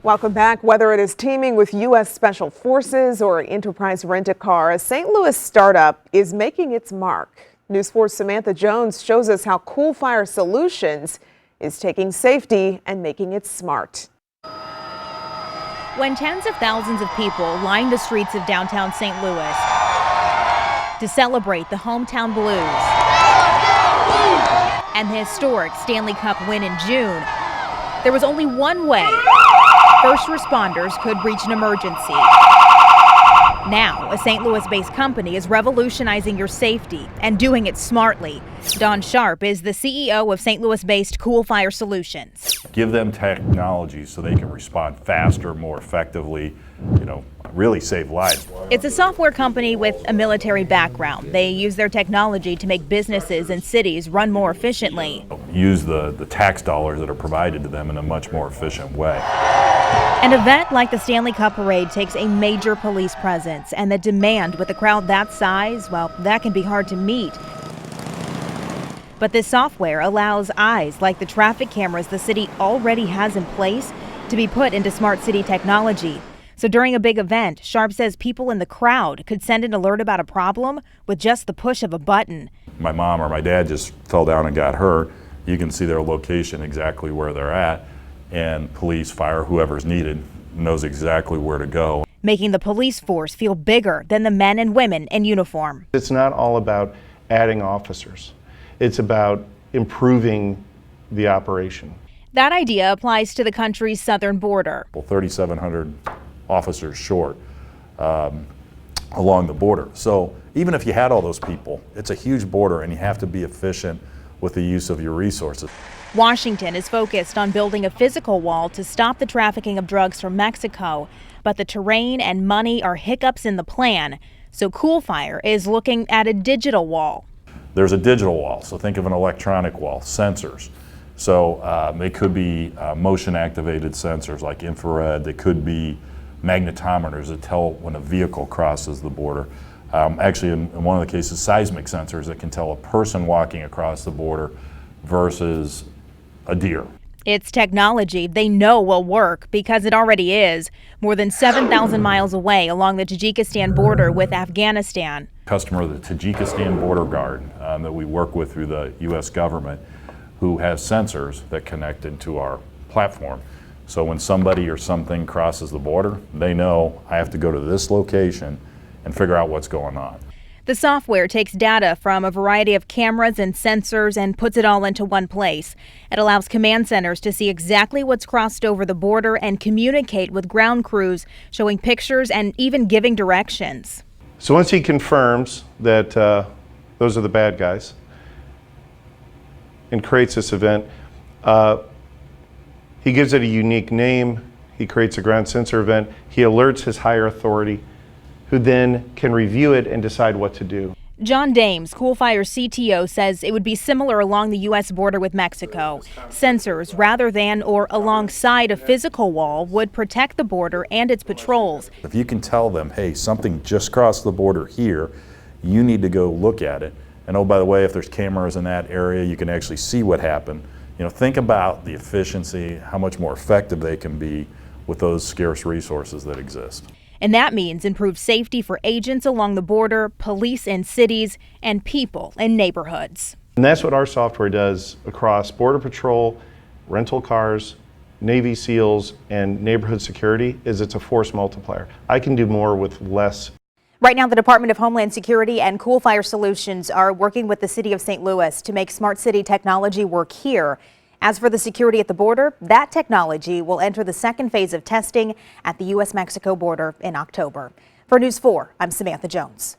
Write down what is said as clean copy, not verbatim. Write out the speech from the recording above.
Welcome back. Whether it is teaming with U.S. Special Forces or Enterprise Rent-A-Car, a St. Louis startup is making its mark. News 4's Samantha Jones shows us how Coolfire Solutions is taking safety and making it smart. When tens of thousands of people line the streets of downtown St. Louis to celebrate the hometown Blues and the historic Stanley Cup win in June, there was only one way first responders could reach an emergency. Now, a St. Louis-based company is revolutionizing your safety and doing it smartly. Don Sharp is the CEO of St. Louis-based Coolfire Solutions. Give them technology so they can respond faster, more effectively, really save lives. It's a software company with a military background. They use their technology to make businesses and cities run more efficiently. Use the tax dollars that are provided to them in a much more efficient way. An event like the Stanley Cup Parade takes a major police presence, and the demand with a crowd that size, well, that can be hard to meet. But this software allows eyes like the traffic cameras the city already has in place to be put into smart city technology. So during a big event, Sharp says people in the crowd could send an alert about a problem with just the push of a button. My mom or my dad just fell down and got hurt. You can see their location, exactly where they're at, and police, fire, whoever's needed knows exactly where to go. Making the police force feel bigger than the men and women in uniform. It's not all about adding officers. It's about improving the operation. That idea applies to the country's southern border. 3,700 officers short along the border. So even if you had all those people, it's a huge border and you have to be efficient with the use of your resources. Washington is focused on building a physical wall to stop the trafficking of drugs from Mexico, but the terrain and money are hiccups in the plan. So Coolfire is looking at a digital wall. There's a digital wall, so think of an electronic wall, sensors. So they could be motion-activated sensors like infrared. They could be magnetometers that tell when a vehicle crosses the border. Actually, in one of the cases, seismic sensors that can tell a person walking across the border versus a deer. It's technology they know will work because it already is, more than 7,000 miles away along the Tajikistan border with Afghanistan. Customer, the Tajikistan border guard that we work with through the U.S. government, who has sensors that connect into our platform. So when somebody or something crosses the border, they know I have to go to this location and figure out what's going on. The software takes data from a variety of cameras and sensors and puts it all into one place. It allows command centers to see exactly what's crossed over the border and communicate with ground crews, showing pictures and even giving directions. So once he confirms that those are the bad guys and creates this event, he gives it a unique name. He creates a ground sensor event. He alerts his higher authority, who then can review it and decide what to do. John Dames, Coolfire's CTO, says it would be similar along the U.S. border with Mexico. Sensors, rather than or alongside a physical wall, would protect the border and its patrols. If you can tell them, hey, something just crossed the border here, you need to go look at it. And oh, by the way, if there's cameras in that area, you can actually see what happened. Think about the efficiency, how much more effective they can be with those scarce resources that exist. And that means improved safety for agents along the border, police in cities, and people in neighborhoods. And that's what our software does across Border Patrol, rental cars, Navy SEALs, and neighborhood security. It's a force multiplier. I can do more with less. Right now, the Department of Homeland Security and Coolfire Solutions are working with the city of St. Louis to make smart city technology work here. As for the security at the border, that technology will enter the second phase of testing at the U.S.-Mexico border in October. For News 4, I'm Samantha Jones.